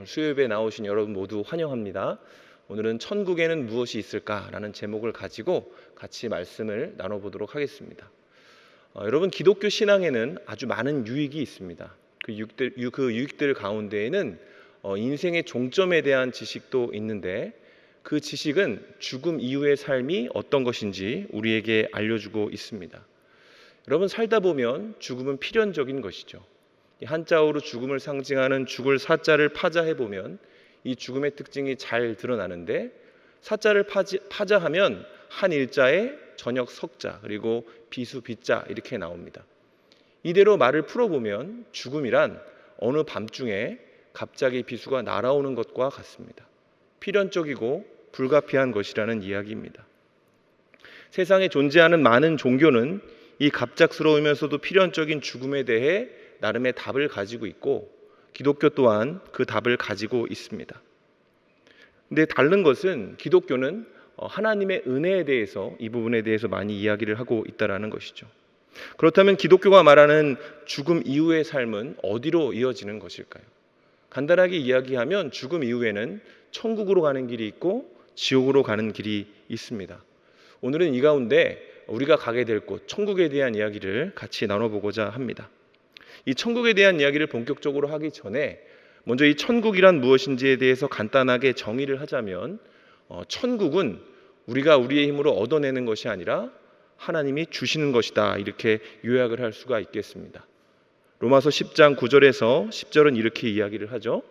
수요예배 나오신 여러분 모두 환영합니다. 오늘은 천국에는 무엇이 있을까라는 제목을 가지고 같이 말씀을 나눠보도록 하겠습니다. 여러분, 기독교 신앙에는 아주 많은 유익이 있습니다. 그 유익들 가운데에는 인생의 종점에 대한 지식도 있는데, 그 지식은 죽음 이후의 삶이 어떤 것인지 우리에게 알려주고 있습니다. 여러분, 살다 보면 죽음은 필연적인 것이죠. 한자어로 죽음을 상징하는 죽을 사자를 파자해보면 이 죽음의 특징이 잘 드러나는데, 사자를 파자하면 한 일자에 저녁 석자 그리고 비수 비자 이렇게 나옵니다. 이대로 말을 풀어보면 죽음이란 어느 밤중에 갑자기 비수가 날아오는 것과 같습니다. 필연적이고 불가피한 것이라는 이야기입니다. 세상에 존재하는 많은 종교는 이 갑작스러우면서도 필연적인 죽음에 대해 나름의 답을 가지고 있고, 기독교 또한 그 답을 가지고 있습니다. 근데 다른 것은 기독교는 하나님의 은혜에 대해서, 이 부분에 대해서 많이 이야기를 하고 있다는 것이죠. 그렇다면 기독교가 말하는 죽음 이후의 삶은 어디로 이어지는 것일까요? 간단하게 이야기하면 죽음 이후에는 천국으로 가는 길이 있고 지옥으로 가는 길이 있습니다. 오늘은 이 가운데 우리가 가게 될 곳, 천국에 대한 이야기를 같이 나눠보고자 합니다. 이 천국에 대한 이야기를 본격적으로 하기 전에 먼저 이 천국이란 무엇인지에 대해서 간단하게 정의를 하자면, 천국은 우리가 우리의 힘으로 얻어내는 것이 아니라 하나님이 주시는 것이다, 이렇게 요약을 할 수가 있겠습니다. 로마서 10장 9절에서 10절은 이렇게 이야기를 하죠.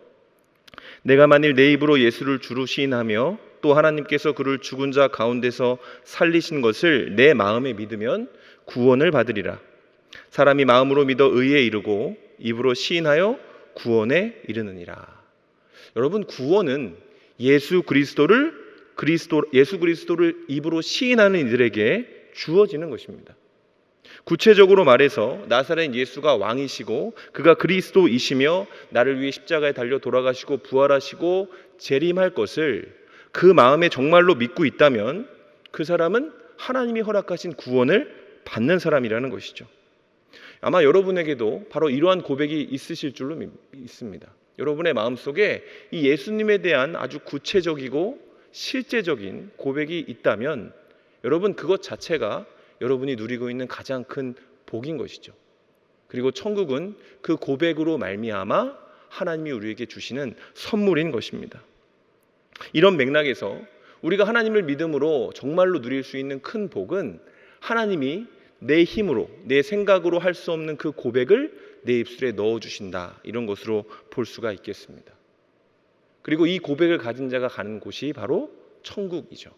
내가 만일 내 입으로 예수를 주로 시인하며 또 하나님께서 그를 죽은 자 가운데서 살리신 것을 내 마음에 믿으면 구원을 받으리라. 사람이 마음으로 믿어 의에 이르고 입으로 시인하여 구원에 이르느니라. 여러분, 구원은 예수 그리스도를 입으로 시인하는 이들에게 주어지는 것입니다. 구체적으로 말해서 나사렛 예수가 왕이시고 그가 그리스도이시며 나를 위해 십자가에 달려 돌아가시고 부활하시고 재림할 것을 그 마음에 정말로 믿고 있다면 그 사람은 하나님이 허락하신 구원을 받는 사람이라는 것이죠. 아마 여러분에게도 바로 이러한 고백이 있으실 줄로 믿습니다. 여러분의 마음속에 이 예수님에 대한 아주 구체적이고 실제적인 고백이 있다면 여러분, 그것 자체가 여러분이 누리고 있는 가장 큰 복인 것이죠. 그리고 천국은 그 고백으로 말미암아 하나님이 우리에게 주시는 선물인 것입니다. 이런 맥락에서 우리가 하나님을 믿음으로 정말로 누릴 수 있는 큰 복은 하나님이 내 힘으로, 내 생각으로 할 수 없는 그 고백을 내 입술에 넣어주신다, 이런 것으로 볼 수가 있겠습니다. 그리고 이 고백을 가진 자가 가는 곳이 바로 천국이죠.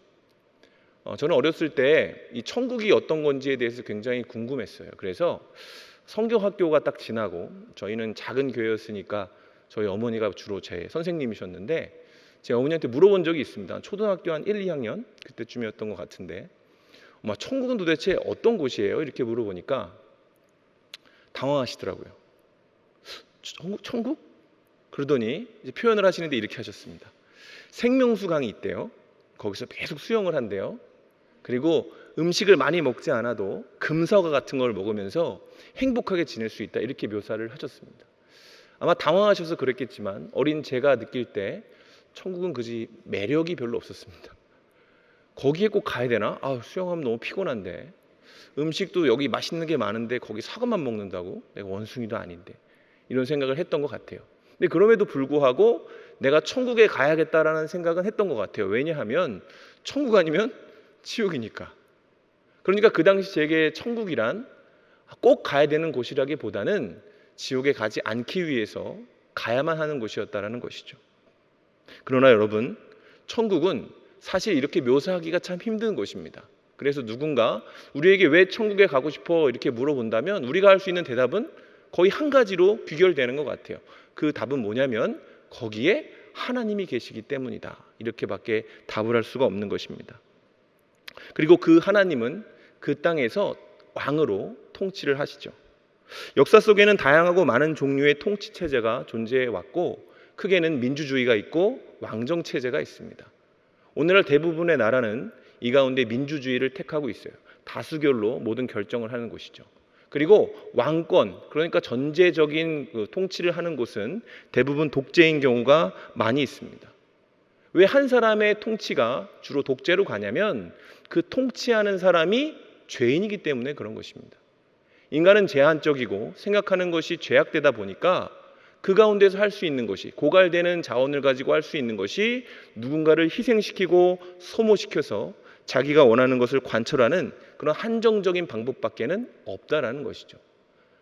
저는 어렸을 때 이 천국이 어떤 건지에 대해서 굉장히 궁금했어요. 그래서 성경학교가 딱 지나고, 저희는 작은 교회였으니까 저희 어머니가 주로 제 선생님이셨는데, 제 어머니한테 물어본 적이 있습니다. 초등학교 한 1, 2학년 그때쯤이었던 것 같은데, 엄마, 천국은 도대체 어떤 곳이에요? 이렇게 물어보니까 당황하시더라고요. 천국? 그러더니 이제 표현을 하시는데 이렇게 하셨습니다. 생명수강이 있대요. 거기서 계속 수영을 한대요. 그리고 음식을 많이 먹지 않아도 금사과 같은 걸 먹으면서 행복하게 지낼 수 있다, 이렇게 묘사를 하셨습니다. 아마 당황하셔서 그랬겠지만 어린 제가 느낄 때 천국은 그지 매력이 별로 없었습니다. 거기에 꼭 가야 되나? 수영하면 너무 피곤한데, 음식도 여기 맛있는 게 많은데 거기 사과만 먹는다고? 내가 원숭이도 아닌데, 이런 생각을 했던 것 같아요. 근데 그럼에도 불구하고 내가 천국에 가야겠다라는 생각은 했던 것 같아요. 왜냐하면 천국 아니면 지옥이니까. 그러니까 그 당시 제게 천국이란 꼭 가야 되는 곳이라기보다는 지옥에 가지 않기 위해서 가야만 하는 곳이었다라는 것이죠. 그러나 여러분, 천국은 사실 이렇게 묘사하기가 참 힘든 것입니다. 그래서 누군가 우리에게 왜 천국에 가고 싶어 이렇게 물어본다면 우리가 할 수 있는 대답은 거의 한 가지로 귀결되는 것 같아요. 그 답은 뭐냐면 거기에 하나님이 계시기 때문이다, 이렇게밖에 답을 할 수가 없는 것입니다. 그리고 그 하나님은 그 땅에서 왕으로 통치를 하시죠. 역사 속에는 다양하고 많은 종류의 통치 체제가 존재해 왔고, 크게는 민주주의가 있고 왕정 체제가 있습니다. 오늘날 대부분의 나라는 이 가운데 민주주의를 택하고 있어요. 다수결로 모든 결정을 하는 곳이죠. 그리고 왕권, 그러니까 전제적인 통치를 하는 곳은 대부분 독재인 경우가 많이 있습니다. 왜 한 사람의 통치가 주로 독재로 가냐면 그 통치하는 사람이 죄인이기 때문에 그런 것입니다. 인간은 제한적이고 생각하는 것이 죄악되다 보니까 그 가운데서 할 수 있는 것이, 고갈되는 자원을 가지고 할 수 있는 것이 누군가를 희생시키고 소모시켜서 자기가 원하는 것을 관철하는 그런 한정적인 방법밖에는 없다라는 것이죠.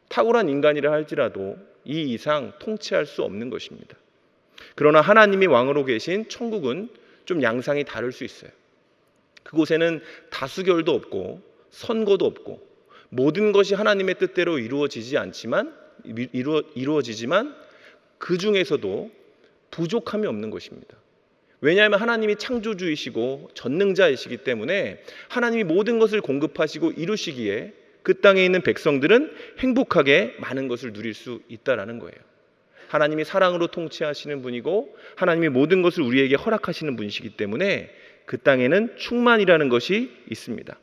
탁월한 인간이라 할지라도 이 이상 통치할 수 없는 것입니다. 그러나 하나님이 왕으로 계신 천국은 좀 양상이 다를 수 있어요. 그곳에는 다수결도 없고 선거도 없고 모든 것이 하나님의 뜻대로 이루어지지만 그 중에서도 부족함이 없는 것입니다. 왜냐하면 하나님이 창조주이시고 전능자이시기 때문에 하나님이 모든 것을 공급하시고 이루시기에 그 땅에 있는 백성들은 행복하게 많은 것을 누릴 수 있다라는 거예요. 하나님이 사랑으로 통치하시는 분이고 하나님이 모든 것을 우리에게 허락하시는 분이시기 때문에 그 땅에는 충만이라는 것이 있습니다.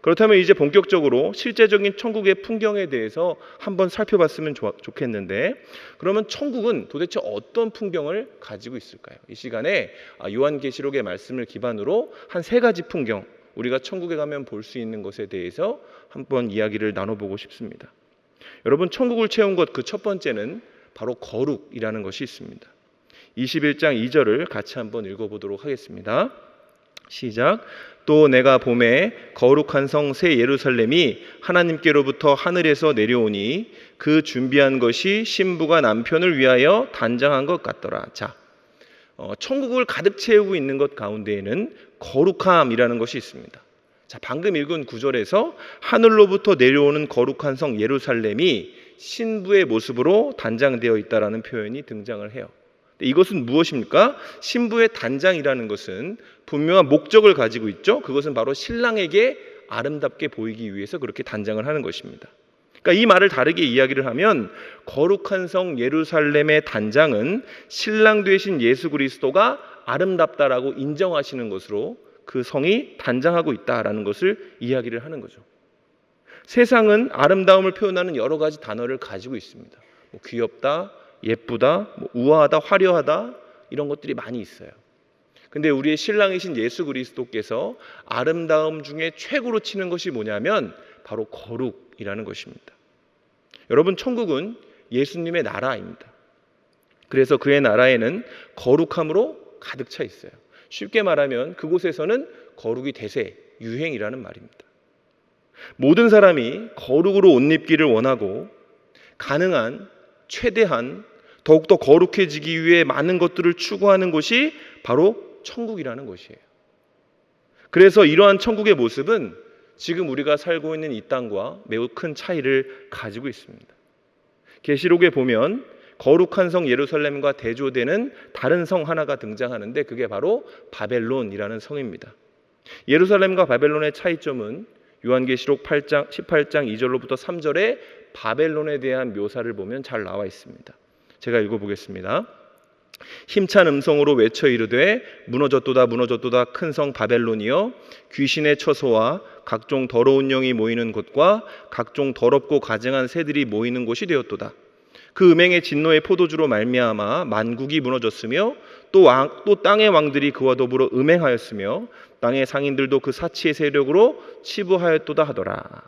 그렇다면 이제 본격적으로 실제적인 천국의 풍경에 대해서 한번 살펴봤으면 좋겠는데, 그러면 천국은 도대체 어떤 풍경을 가지고 있을까요? 이 시간에 요한계시록의 말씀을 기반으로 한 3가지 풍경, 우리가 천국에 가면 볼 수 있는 것에 대해서 한번 이야기를 나눠보고 싶습니다. 여러분, 천국을 채운 것 그 첫 번째는 바로 거룩이라는 것이 있습니다. 21장 2절을 같이 한번 읽어보도록 하겠습니다. 시작. 또 내가 봄에 거룩한 성 새 예루살렘이 하나님께로부터 하늘에서 내려오니 그 준비한 것이 신부가 남편을 위하여 단장한 것 같더라. 자, 천국을 가득 채우고 있는 것 가운데에는 거룩함이라는 것이 있습니다. 자, 방금 읽은 구절에서 하늘로부터 내려오는 거룩한 성 예루살렘이 신부의 모습으로 단장되어 있다라는 표현이 등장을 해요. 이것은 무엇입니까? 신부의 단장이라는 것은 분명한 목적을 가지고 있죠. 그것은 바로 신랑에게 아름답게 보이기 위해서 그렇게 단장을 하는 것입니다. 그러니까 이 말을 다르게 이야기를 하면 거룩한 성 예루살렘의 단장은 신랑 되신 예수 그리스도가 아름답다라고 인정하시는 것으로 그 성이 단장하고 있다라는 것을 이야기를 하는 거죠. 세상은 아름다움을 표현하는 여러 가지 단어를 가지고 있습니다. 귀엽다, 예쁘다, 우아하다, 화려하다, 이런 것들이 많이 있어요. 근데 우리의 신랑이신 예수 그리스도께서 아름다움 중에 최고로 치는 것이 뭐냐면 바로 거룩이라는 것입니다. 여러분, 천국은 예수님의 나라입니다. 그래서 그의 나라에는 거룩함으로 가득 차 있어요. 쉽게 말하면 그곳에서는 거룩이 대세, 유행이라는 말입니다. 모든 사람이 거룩으로 옷 입기를 원하고 가능한 최대한 더욱더 거룩해지기 위해 많은 것들을 추구하는 곳이 바로 천국이라는 것이에요. 그래서 이러한 천국의 모습은 지금 우리가 살고 있는 이 땅과 매우 큰 차이를 가지고 있습니다. 계시록에 보면 거룩한 성 예루살렘과 대조되는 다른 성 하나가 등장하는데 그게 바로 바벨론이라는 성입니다. 예루살렘과 바벨론의 차이점은 요한계시록 18장 2절로부터 3절에 바벨론에 대한 묘사를 보면 잘 나와 있습니다. 제가 읽어보겠습니다. 힘찬 음성으로 외쳐 이르되 무너졌도다 무너졌도다 큰 성 바벨론이여, 귀신의 처소와 각종 더러운 영이 모이는 곳과 각종 더럽고 가증한 새들이 모이는 곳이 되었도다. 그 음행의 진노의 포도주로 말미암아 만국이 무너졌으며 또 땅의 왕들이 그와 더불어 음행하였으며 땅의 상인들도 그 사치의 세력으로 치부하였도다 하더라.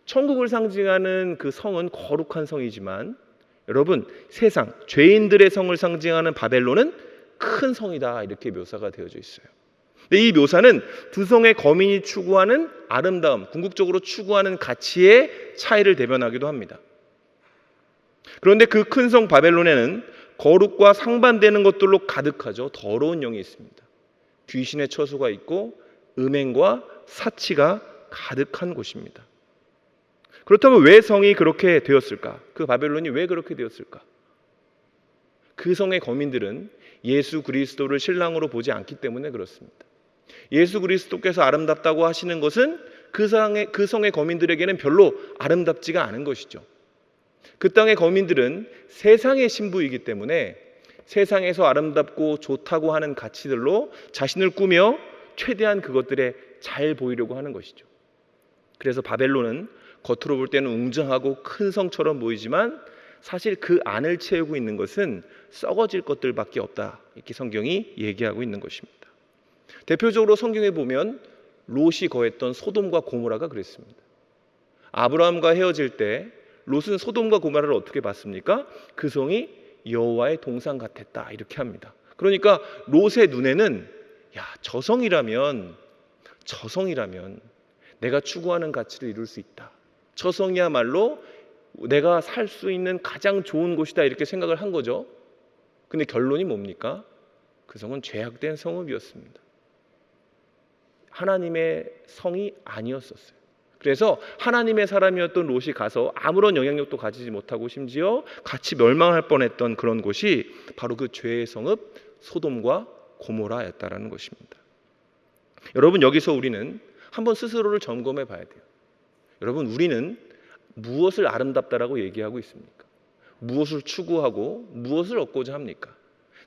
천국을 상징하는 그 성은 거룩한 성이지만 여러분, 세상 죄인들의 성을 상징하는 바벨론은 큰 성이다, 이렇게 묘사가 되어져 있어요. 근데 이 묘사는 두 성의 거민이 추구하는 아름다움, 궁극적으로 추구하는 가치의 차이를 대변하기도 합니다. 그런데 그 큰 성 바벨론에는 거룩과 상반되는 것들로 가득하죠. 더러운 영이 있습니다. 귀신의 처소가 있고 음행과 사치가 가득한 곳입니다. 그렇다면 왜 성이 그렇게 되었을까? 그 바벨론이 왜 그렇게 되었을까? 그 성의 거민들은 예수 그리스도를 신랑으로 보지 않기 때문에 그렇습니다. 예수 그리스도께서 아름답다고 하시는 것은 그 성의 거민들에게는 별로 아름답지가 않은 것이죠. 그 땅의 거민들은 세상의 신부이기 때문에 세상에서 아름답고 좋다고 하는 가치들로 자신을 꾸며 최대한 그것들에 잘 보이려고 하는 것이죠. 그래서 바벨론은 겉으로 볼 때는 웅장하고 큰 성처럼 보이지만 사실 그 안을 채우고 있는 것은 썩어질 것들밖에 없다. 이렇게 성경이 얘기하고 있는 것입니다. 대표적으로 성경에 보면 롯이 거했던 소돔과 고모라가 그랬습니다. 아브라함과 헤어질 때 롯은 소돔과 고모라를 어떻게 봤습니까? 그 성이 여호와의 동산 같았다. 이렇게 합니다. 그러니까 롯의 눈에는 저 성이라면 내가 추구하는 가치를 이룰 수 있다. 저 성이야말로 내가 살 수 있는 가장 좋은 곳이다. 이렇게 생각을 한 거죠. 근데 결론이 뭡니까? 그 성은 죄악된 성읍이었습니다. 하나님의 성이 아니었었어요. 그래서 하나님의 사람이었던 롯이 가서 아무런 영향력도 가지지 못하고 심지어 같이 멸망할 뻔했던 그런 곳이 바로 그 죄의 성읍 소돔과 고모라였다라는 것입니다. 여러분, 여기서 우리는 한번 스스로를 점검해 봐야 돼요. 여러분, 우리는 무엇을 아름답다라고 얘기하고 있습니까? 무엇을 추구하고 무엇을 얻고자 합니까?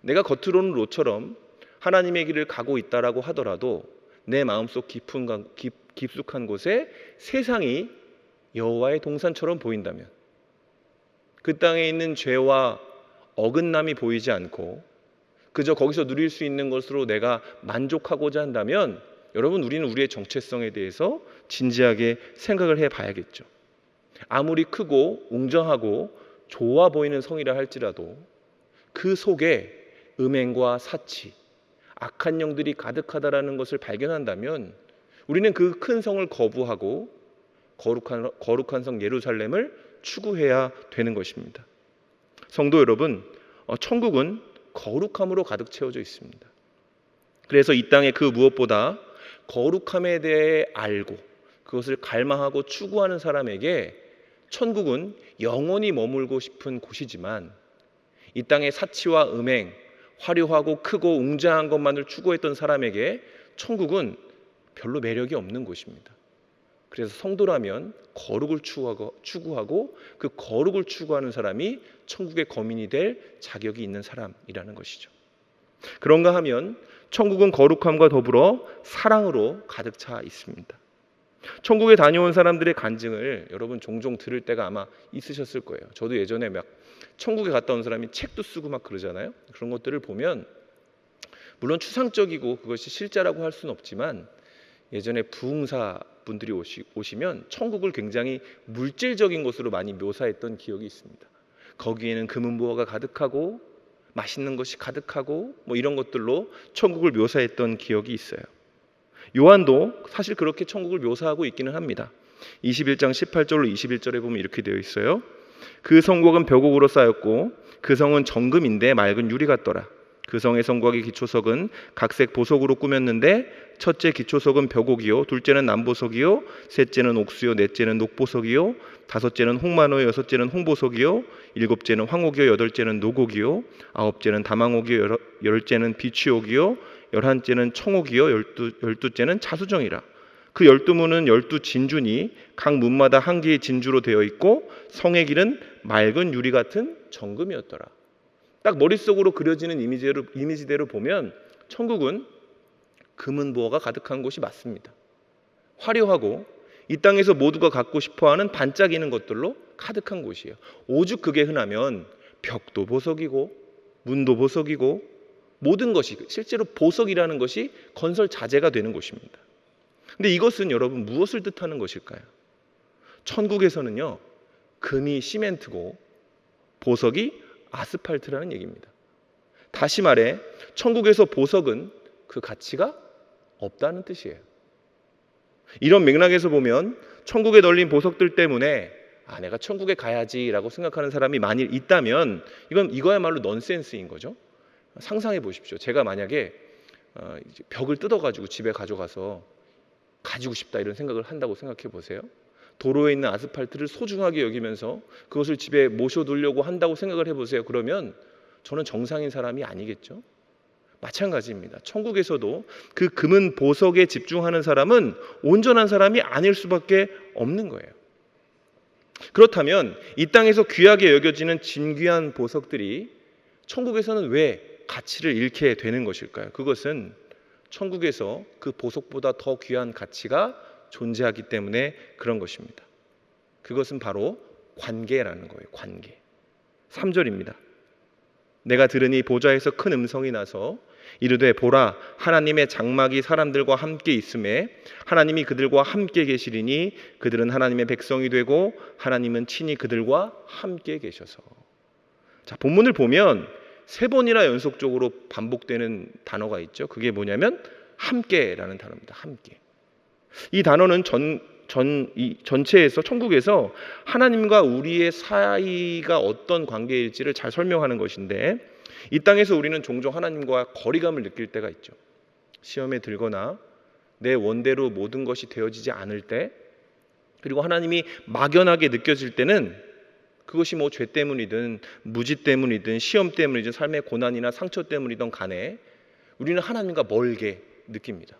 내가 겉으로는 롯처럼 하나님의 길을 가고 있다라고 하더라도 내 마음속 깊숙한 곳에 세상이 여호와의 동산처럼 보인다면, 그 땅에 있는 죄와 어긋남이 보이지 않고 그저 거기서 누릴 수 있는 것으로 내가 만족하고자 한다면, 여러분, 우리는 우리의 정체성에 대해서 진지하게 생각을 해봐야겠죠. 아무리 크고 웅장하고 좋아 보이는 성이라 할지라도 그 속에 음행과 사치, 악한 영들이 가득하다라는 것을 발견한다면 우리는 그 큰 성을 거부하고 거룩한 성 예루살렘을 추구해야 되는 것입니다. 성도 여러분, 천국은 거룩함으로 가득 채워져 있습니다. 그래서 이 땅의 그 무엇보다 거룩함에 대해 알고 그것을 갈망하고 추구하는 사람에게 천국은 영원히 머물고 싶은 곳이지만, 이 땅의 사치와 음행, 화려하고 크고 웅장한 것만을 추구했던 사람에게 천국은 별로 매력이 없는 곳입니다. 그래서 성도라면 거룩을 추구하고 그 거룩을 추구하는 사람이 천국의 거민이 될 자격이 있는 사람이라는 것이죠. 그런가 하면 천국은 거룩함과 더불어 사랑으로 가득 차 있습니다. 천국에 다녀온 사람들의 간증을 여러분 종종 들을 때가 아마 있으셨을 거예요. 저도 예전에 막 천국에 갔다 온 사람이 책도 쓰고 막 그러잖아요. 그런 것들을 보면 물론 추상적이고 그것이 실제라고 할 수는 없지만, 예전에 부흥사 분들이 오시면 천국을 굉장히 물질적인 것으로 많이 묘사했던 기억이 있습니다. 거기에는 금은보화가 가득하고 맛있는 것이 가득하고 이런 것들로 천국을 묘사했던 기억이 있어요. 요한도 사실 그렇게 천국을 묘사하고 있기는 합니다. 21장 18절로 21절에 보면 이렇게 되어 있어요. 그 성곽은 벼곡으로 쌓였고 그 성은 정금인데 맑은 유리 같더라. 그 성의 성곽의 기초석은 각색 보석으로 꾸몄는데, 첫째 기초석은 벼곡이요, 둘째는 남보석이요, 셋째는 옥수요, 넷째는 녹보석이요, 다섯째는 홍만호요, 여섯째는 홍보석이요, 일곱째는 황옥이요, 여덟째는 노곡이요, 아홉째는 다망옥이요, 열째는 비취옥이요, 열한째는 청옥이요, 열두째는 자수정이라. 그 12문은 12진주니 각 문마다 한 개의 진주로 되어 있고 성의 길은 맑은 유리 같은 정금이었더라. 딱 머릿속으로 그려지는 이미지대로 보면 천국은 금은보화가 가득한 곳이 맞습니다. 화려하고 이 땅에서 모두가 갖고 싶어하는 반짝이는 것들로 가득한 곳이에요. 오죽 그게 흔하면 벽도 보석이고 문도 보석이고 모든 것이, 실제로 보석이라는 것이 건설 자재가 되는 곳입니다. 근데 이것은 여러분 무엇을 뜻하는 것일까요? 천국에서는요, 금이 시멘트고 보석이 아스팔트라는 얘기입니다. 다시 말해 천국에서 보석은 그 가치가 없다는 뜻이에요. 이런 맥락에서 보면 천국에 널린 보석들 때문에 내가 천국에 가야지라고 생각하는 사람이 만일 있다면 이거야말로 넌센스인 거죠. 상상해 보십시오. 제가 만약에 벽을 뜯어가지고 집에 가져가서 가지고 싶다 이런 생각을 한다고 생각해 보세요. 도로에 있는 아스팔트를 소중하게 여기면서 그것을 집에 모셔두려고 한다고 생각을 해보세요. 그러면 저는 정상인 사람이 아니겠죠. 마찬가지입니다. 천국에서도 그 금은 보석에 집중하는 사람은 온전한 사람이 아닐 수밖에 없는 거예요. 그렇다면 이 땅에서 귀하게 여겨지는 진귀한 보석들이 천국에서는 왜 가치를 잃게 되는 것일까요? 그것은 천국에서 그 보석보다 더 귀한 가치가 존재하기 때문에 그런 것입니다. 그것은 바로 관계라는 거예요. 관계. 3절입니다. 내가 들으니 보좌에서 큰 음성이 나서 이르되 보라 하나님의 장막이 사람들과 함께 있음에 하나님이 그들과 함께 계시리니 그들은 하나님의 백성이 되고 하나님은 친히 그들과 함께 계셔서. 자, 본문을 보면 3번이나 연속적으로 반복되는 단어가 있죠. 그게 뭐냐면 함께라는 단어입니다. 함께. 이 단어는 전체에서 천국에서 하나님과 우리의 사이가 어떤 관계일지를 잘 설명하는 것인데, 이 땅에서 우리는 종종 하나님과 거리감을 느낄 때가 있죠. 시험에 들거나 내 원대로 모든 것이 되어지지 않을 때, 그리고 하나님이 막연하게 느껴질 때는 그것이 뭐 죄 때문이든 무지 때문이든 시험 때문이든 삶의 고난이나 상처 때문이든 간에 우리는 하나님과 멀게 느낍니다.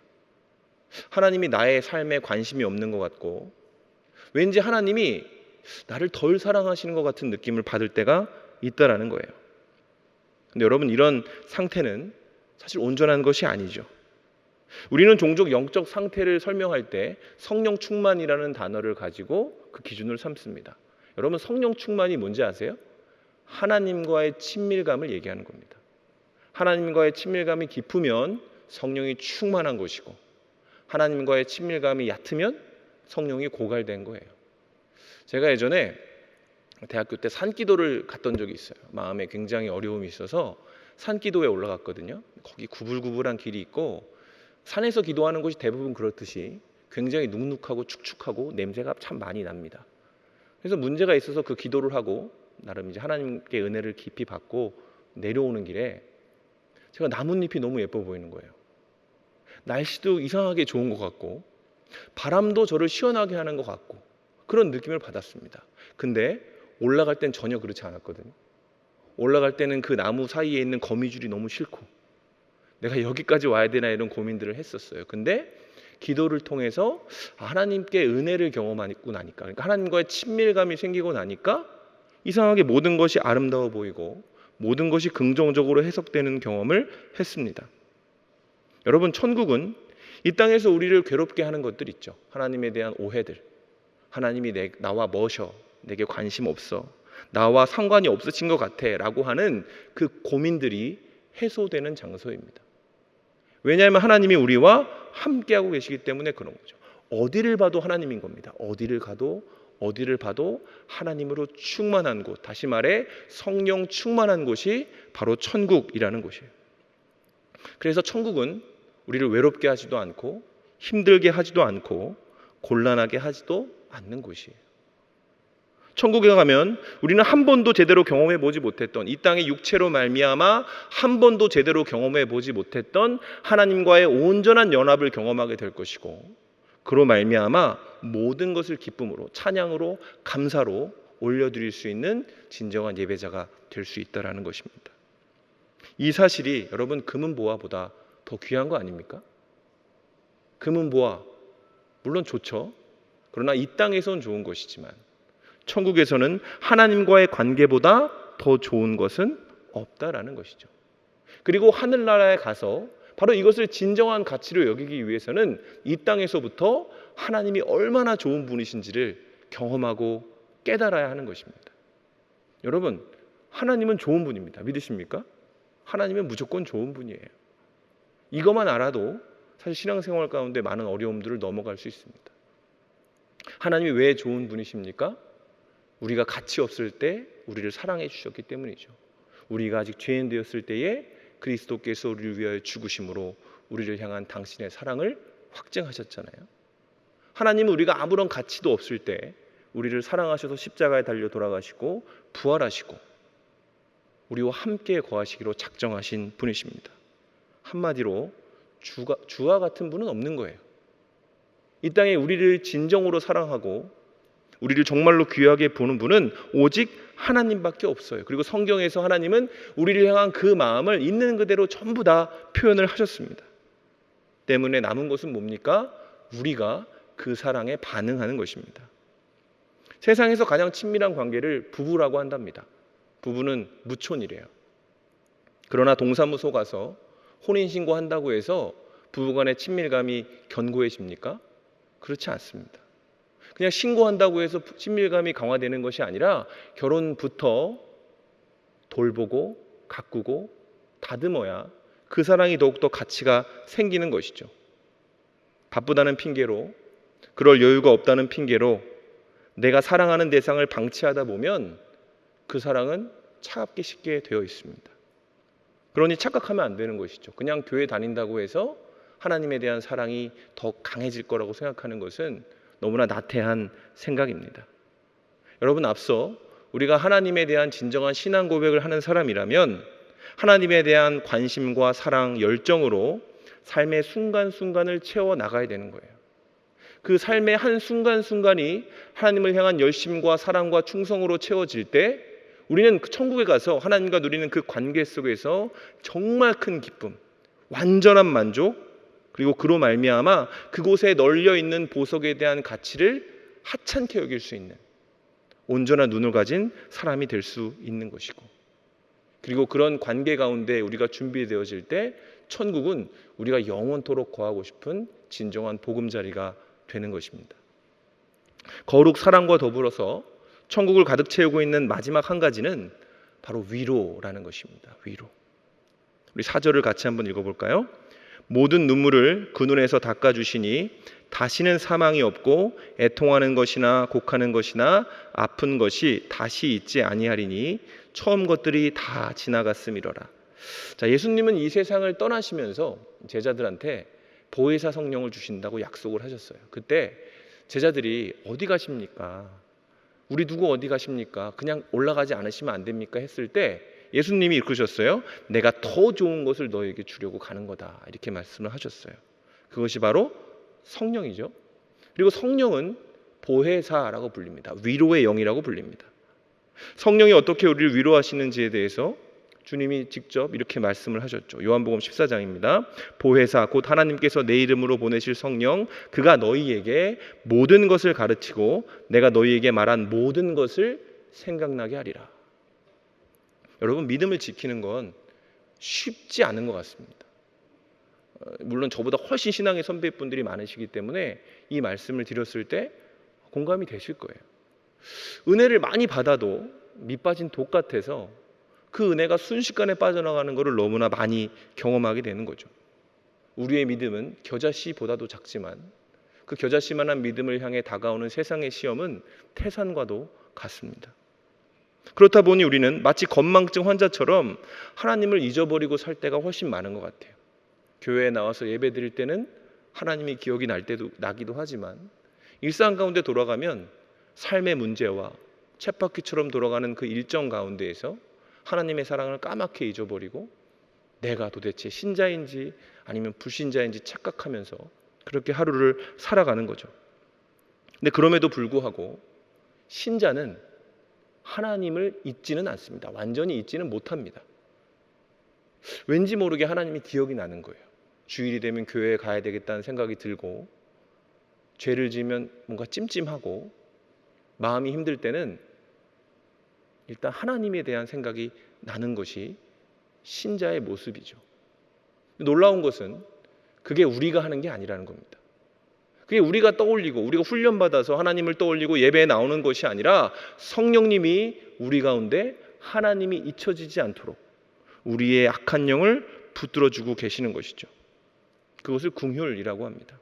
하나님이 나의 삶에 관심이 없는 것 같고 왠지 하나님이 나를 덜 사랑하시는 것 같은 느낌을 받을 때가 있다라는 거예요. 근데 여러분, 이런 상태는 사실 온전한 것이 아니죠. 우리는 종종 영적 상태를 설명할 때 성령 충만이라는 단어를 가지고 그 기준을 삼습니다. 여러분, 성령 충만이 뭔지 아세요? 하나님과의 친밀감을 얘기하는 겁니다. 하나님과의 친밀감이 깊으면 성령이 충만한 것이고, 하나님과의 친밀감이 얕으면 성령이 고갈된 거예요. 제가 예전에 대학교 때 산기도를 갔던 적이 있어요. 마음에 굉장히 어려움이 있어서 산기도에 올라갔거든요. 거기 구불구불한 길이 있고 산에서 기도하는 곳이 대부분 그렇듯이 굉장히 눅눅하고 축축하고 냄새가 참 많이 납니다. 그래서 문제가 있어서 그 기도를 하고 나름 이제 하나님께 은혜를 깊이 받고 내려오는 길에 제가 나뭇잎이 너무 예뻐 보이는 거예요. 날씨도 이상하게 좋은 것 같고 바람도 저를 시원하게 하는 것 같고 그런 느낌을 받았습니다. 근데 올라갈 땐 전혀 그렇지 않았거든요. 올라갈 때는 그 나무 사이에 있는 거미줄이 너무 싫고 내가 여기까지 와야 되나 이런 고민들을 했었어요. 근데 기도를 통해서 하나님께 은혜를 경험하고 나니까, 그러니까 하나님과의 친밀감이 생기고 나니까 이상하게 모든 것이 아름다워 보이고 모든 것이 긍정적으로 해석되는 경험을 했습니다. 여러분, 천국은 이 땅에서 우리를 괴롭게 하는 것들 있죠. 하나님에 대한 오해들, 하나님이 나와 머셔, 내게 관심 없어, 나와 상관이 없으신 것 같아 라고 하는 그 고민들이 해소되는 장소입니다. 왜냐하면 하나님이 우리와 함께하고 계시기 때문에 그런 거죠. 어디를 봐도 하나님인 겁니다. 어디를 봐도 하나님으로 충만한 곳, 다시 말해 성령 충만한 곳이 바로 천국이라는 곳이에요. 그래서 천국은 우리를 외롭게 하지도 않고 힘들게 하지도 않고 곤란하게 하지도 않는 곳이에요. 천국에 가면 우리는 한 번도 제대로 경험해 보지 못했던, 이 땅의 육체로 말미암아 한 번도 제대로 경험해 보지 못했던 하나님과의 온전한 연합을 경험하게 될 것이고, 그로 말미암아 모든 것을 기쁨으로, 찬양으로, 감사로 올려드릴 수 있는 진정한 예배자가 될 수 있다는 것입니다. 이 사실이 여러분, 금은 보화보다 더 귀한 거 아닙니까? 금은 보화 물론 좋죠. 그러나 이 땅에선 좋은 것이지만 천국에서는 하나님과의 관계보다 더 좋은 것은 없다라는 것이죠. 그리고 하늘나라에 가서 바로 이것을 진정한 가치로 여기기 위해서는 이 땅에서부터 하나님이 얼마나 좋은 분이신지를 경험하고 깨달아야 하는 것입니다. 여러분, 하나님은 좋은 분입니다. 믿으십니까? 하나님은 무조건 좋은 분이에요. 이것만 알아도 사실 신앙생활 가운데 많은 어려움들을 넘어갈 수 있습니다. 하나님이 왜 좋은 분이십니까? 우리가 가치 없을 때 우리를 사랑해 주셨기 때문이죠. 우리가 아직 죄인 되었을 때에 그리스도께서 우리를 위하여 죽으심으로 우리를 향한 당신의 사랑을 확증하셨잖아요. 하나님은 우리가 아무런 가치도 없을 때 우리를 사랑하셔서 십자가에 달려 돌아가시고 부활하시고 우리와 함께 거하시기로 작정하신 분이십니다. 한마디로 주와 같은 분은 없는 거예요. 이 땅에 우리를 진정으로 사랑하고 우리를 정말로 귀하게 보는 분은 오직 하나님밖에 없어요. 그리고 성경에서 하나님은 우리를 향한 그 마음을 있는 그대로 전부 다 표현을 하셨습니다. 때문에 남은 것은 뭡니까? 우리가 그 사랑에 반응하는 것입니다. 세상에서 가장 친밀한 관계를 부부라고 한답니다. 부부는 무촌이래요. 그러나 동사무소 가서 혼인신고 한다고 해서 부부간의 친밀감이 견고해집니까? 그렇지 않습니다. 그냥 신고한다고 해서 친밀감이 강화되는 것이 아니라 결혼부터 돌보고 가꾸고 다듬어야 그 사랑이 더욱더 가치가 생기는 것이죠. 바쁘다는 핑계로, 그럴 여유가 없다는 핑계로 내가 사랑하는 대상을 방치하다 보면 그 사랑은 차갑게 식게 되어 있습니다. 그러니 착각하면 안 되는 것이죠. 그냥 교회 다닌다고 해서 하나님에 대한 사랑이 더 강해질 거라고 생각하는 것은 너무나 나태한 생각입니다. 여러분, 앞서 우리가 하나님에 대한 진정한 신앙 고백을 하는 사람이라면 하나님에 대한 관심과 사랑, 열정으로 삶의 순간순간을 채워 나가야 되는 거예요. 그 삶의 한 순간순간이 하나님을 향한 열심과 사랑과 충성으로 채워질 때 우리는 천국에 가서 하나님과 누리는 그 관계 속에서 정말 큰 기쁨, 완전한 만족, 그리고 그로 말미암아 그곳에 널려 있는 보석에 대한 가치를 하찮게 여길 수 있는 온전한 눈을 가진 사람이 될 수 있는 것이고, 그리고 그런 관계 가운데 우리가 준비되어질 때 천국은 우리가 영원토록 거하고 싶은 진정한 보금자리가 되는 것입니다. 거룩 사랑과 더불어서 천국을 가득 채우고 있는 마지막 한 가지는 바로 위로라는 것입니다. 위로. 우리 4절을 같이 한번 읽어볼까요? 모든 눈물을 그 눈에서 닦아주시니 다시는 사망이 없고 애통하는 것이나 곡하는 것이나 아픈 것이 다시 있지 아니하리니 처음 것들이 다 지나갔음이로라. 자, 예수님은 이 세상을 떠나시면서 제자들한테 보혜사 성령을 주신다고 약속을 하셨어요. 그때 제자들이 어디 가십니까? 우리 누구 어디 가십니까? 그냥 올라가지 않으시면 안 됩니까? 했을 때 예수님이 이르셨어요. 내가 더 좋은 것을 너에게 주려고 가는 거다. 이렇게 말씀을 하셨어요. 그것이 바로 성령이죠. 그리고 성령은 보혜사라고 불립니다. 위로의 영이라고 불립니다. 성령이 어떻게 우리를 위로하시는지에 대해서 주님이 직접 이렇게 말씀을 하셨죠. 요한복음 14장입니다. 보혜사 곧 하나님께서 내 이름으로 보내실 성령, 그가 너희에게 모든 것을 가르치고 내가 너희에게 말한 모든 것을 생각나게 하리라. 여러분, 믿음을 지키는 건 쉽지 않은 것 같습니다. 물론 저보다 훨씬 신앙의 선배분들이 많으시기 때문에 이 말씀을 드렸을 때 공감이 되실 거예요. 은혜를 많이 받아도 밑 빠진 독 같아서 그 은혜가 순식간에 빠져나가는 것을 너무나 많이 경험하게 되는 거죠. 우리의 믿음은 겨자씨보다도 작지만 그 겨자씨만한 믿음을 향해 다가오는 세상의 시험은 태산과도 같습니다. 그렇다 보니 우리는 마치 건망증 환자처럼 하나님을 잊어버리고 살 때가 훨씬 많은 것 같아요. 교회에 나와서 예배 드릴 때는 하나님이 기억이 나기도 하지만 일상 가운데 돌아가면 삶의 문제와 쳇바퀴처럼 돌아가는 그 일정 가운데에서 하나님의 사랑을 까맣게 잊어버리고 내가 도대체 신자인지 아니면 불신자인지 착각하면서 그렇게 하루를 살아가는 거죠. 근데 그럼에도 불구하고 신자는 하나님을 잊지는 않습니다. 완전히 잊지는 못합니다. 왠지 모르게 하나님이 기억이 나는 거예요. 주일이 되면 교회에 가야 되겠다는 생각이 들고, 죄를 지으면 뭔가 찜찜하고, 마음이 힘들 때는 일단 하나님에 대한 생각이 나는 것이 신자의 모습이죠. 놀라운 것은 그게 우리가 하는 게 아니라는 겁니다. 그게 우리가 떠올리고 우리가 훈련받아서 하나님을 떠올리고 예배에 나오는 것이 아니라 성령님이 우리 가운데 하나님이 잊혀지지 않도록 우리의 악한 영을 붙들어주고 계시는 것이죠. 그것을 긍휼이라고 합니다.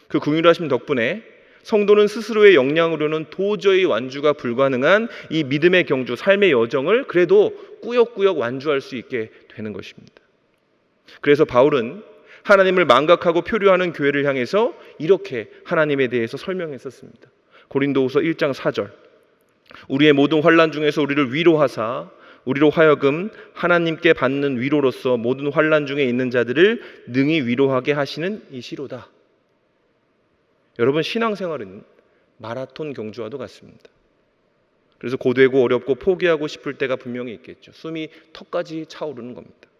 그 긍휼하심 덕분에 성도는 스스로의 역량으로는 도저히 완주가 불가능한 이 믿음의 경주, 삶의 여정을 그래도 꾸역꾸역 완주할 수 있게 되는 것입니다. 그래서 바울은 하나님을 망각하고 표류하는 교회를 향해서 이렇게 하나님에 대해서 설명했었습니다. 고린도후서 1장 4절, 우리의 모든 환난 중에서 우리를 위로하사 우리로 하여금 하나님께 받는 위로로서 모든 환난 중에 있는 자들을 능히 위로하게 하시는 이시로다. 여러분, 신앙생활은 마라톤 경주와도 같습니다. 그래서 고되고 어렵고 포기하고 싶을 때가 분명히 있겠죠. 숨이 턱까지 차오르는 겁니다.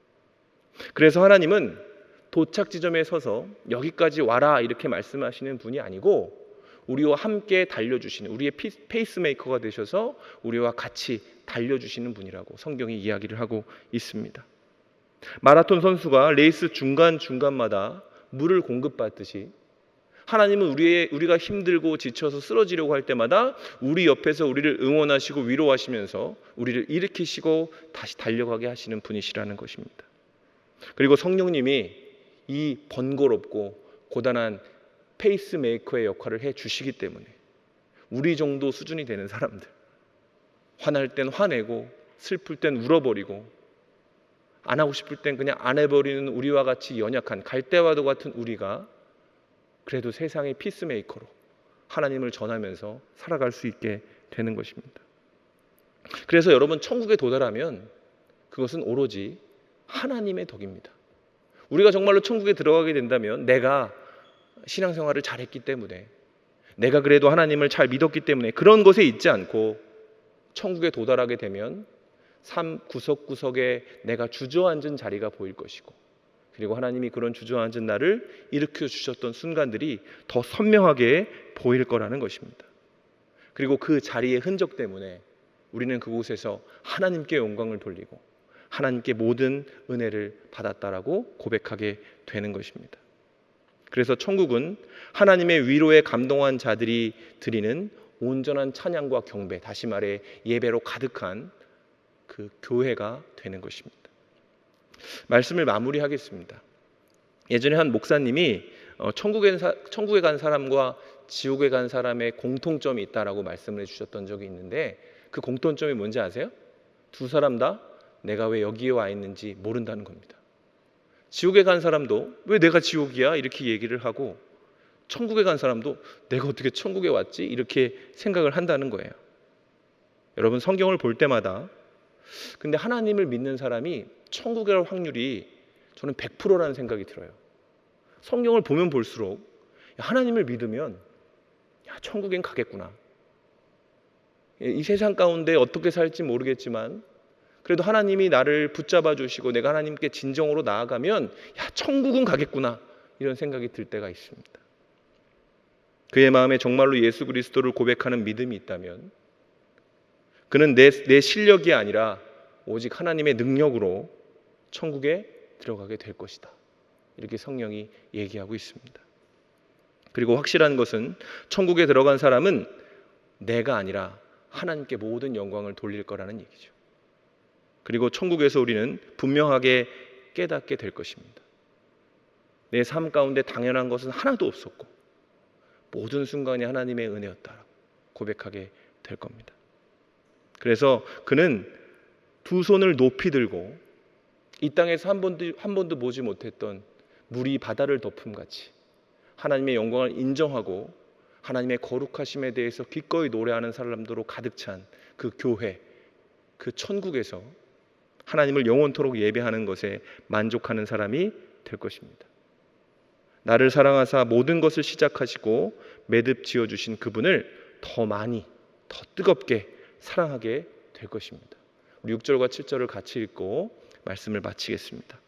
그래서 하나님은 도착 지점에 서서 여기까지 와라 이렇게 말씀하시는 분이 아니고 우리와 함께 달려주시는, 우리의 페이스메이커가 되셔서 우리와 같이 달려주시는 분이라고 성경이 이야기를 하고 있습니다. 마라톤 선수가 레이스 중간중간마다 물을 공급받듯이 하나님은 우리가 힘들고 지쳐서 쓰러지려고 할 때마다 우리 옆에서 우리를 응원하시고 위로하시면서 우리를 일으키시고 다시 달려가게 하시는 분이시라는 것입니다. 그리고 성령님이 이 번거롭고 고단한 페이스메이커의 역할을 해주시기 때문에 우리 정도 수준이 되는 사람들, 화날 땐 화내고 슬플 땐 울어버리고 안 하고 싶을 땐 그냥 안 해버리는 우리와 같이 연약한 갈대와도 같은 우리가 그래도 세상의 피스메이커로 하나님을 전하면서 살아갈 수 있게 되는 것입니다. 그래서 여러분, 천국에 도달하면 그것은 오로지 하나님의 덕입니다. 우리가 정말로 천국에 들어가게 된다면 내가 신앙생활을 잘했기 때문에, 내가 그래도 하나님을 잘 믿었기 때문에 그런 것에 있지 않고 천국에 도달하게 되면 삶 구석구석에 내가 주저앉은 자리가 보일 것이고, 그리고 하나님이 그런 주저앉은 나를 일으켜 주셨던 순간들이 더 선명하게 보일 거라는 것입니다. 그리고 그 자리의 흔적 때문에 우리는 그곳에서 하나님께 영광을 돌리고 하나님께 모든 은혜를 받았다라고 고백하게 되는 것입니다. 그래서 천국은 하나님의 위로에 감동한 자들이 드리는 온전한 찬양과 경배, 다시 말해 예배로 가득한 그 교회가 되는 것입니다. 말씀을 마무리하겠습니다. 예전에 한 목사님이 천국에 간 사람과 지옥에 간 사람의 공통점이 있다라고 말씀을 해주셨던 적이 있는데, 그 공통점이 뭔지 아세요? 두 사람 다 내가 왜 여기에 와 있는지 모른다는 겁니다. 지옥에 간 사람도 왜 내가 지옥이야? 이렇게 얘기를 하고, 천국에 간 사람도 내가 어떻게 천국에 왔지? 이렇게 생각을 한다는 거예요. 여러분, 성경을 볼 때마다 근데 하나님을 믿는 사람이 천국에 갈 확률이 저는 100%라는 생각이 들어요. 성경을 보면 볼수록 하나님을 믿으면 천국엔 가겠구나. 이 세상 가운데 어떻게 살지 모르겠지만 그래도 하나님이 나를 붙잡아 주시고 내가 하나님께 진정으로 나아가면 천국은 가겠구나, 이런 생각이 들 때가 있습니다. 그의 마음에 정말로 예수 그리스도를 고백하는 믿음이 있다면 그는 내 실력이 아니라 오직 하나님의 능력으로 천국에 들어가게 될 것이다, 이렇게 성령이 얘기하고 있습니다. 그리고 확실한 것은 천국에 들어간 사람은 내가 아니라 하나님께 모든 영광을 돌릴 거라는 얘기죠. 그리고 천국에서 우리는 분명하게 깨닫게 될 것입니다. 내 삶 가운데 당연한 것은 하나도 없었고 모든 순간이 하나님의 은혜였다라고 고백하게 될 겁니다. 그래서 그는 두 손을 높이 들고 이 땅에서 한 번도 보지 못했던 물이 바다를 덮음같이 하나님의 영광을 인정하고 하나님의 거룩하심에 대해서 기꺼이 노래하는 사람들로 가득 찬 그 교회, 그 천국에서 하나님을 영원토록 예배하는 것에 만족하는 사람이 될 것입니다. 나를 사랑하사 모든 것을 시작하시고 매듭 지어주신 그분을 더 많이, 더 뜨겁게 사랑하게 될 것입니다. 우리 6절과 7절을 같이 읽고 말씀을 마치겠습니다.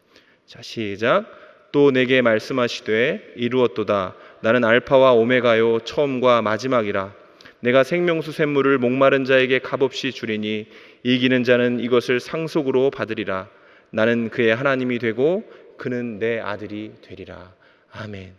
자, 시작. 또 내게 말씀하시되 이루었도다. 나는 알파와 오메가요 처음과 마지막이라. 내가 생명수 샘물을 목마른 자에게 값없이 주리니 이기는 자는 이것을 상속으로 받으리라. 나는 그의 하나님이 되고 그는 내 아들이 되리라. 아멘.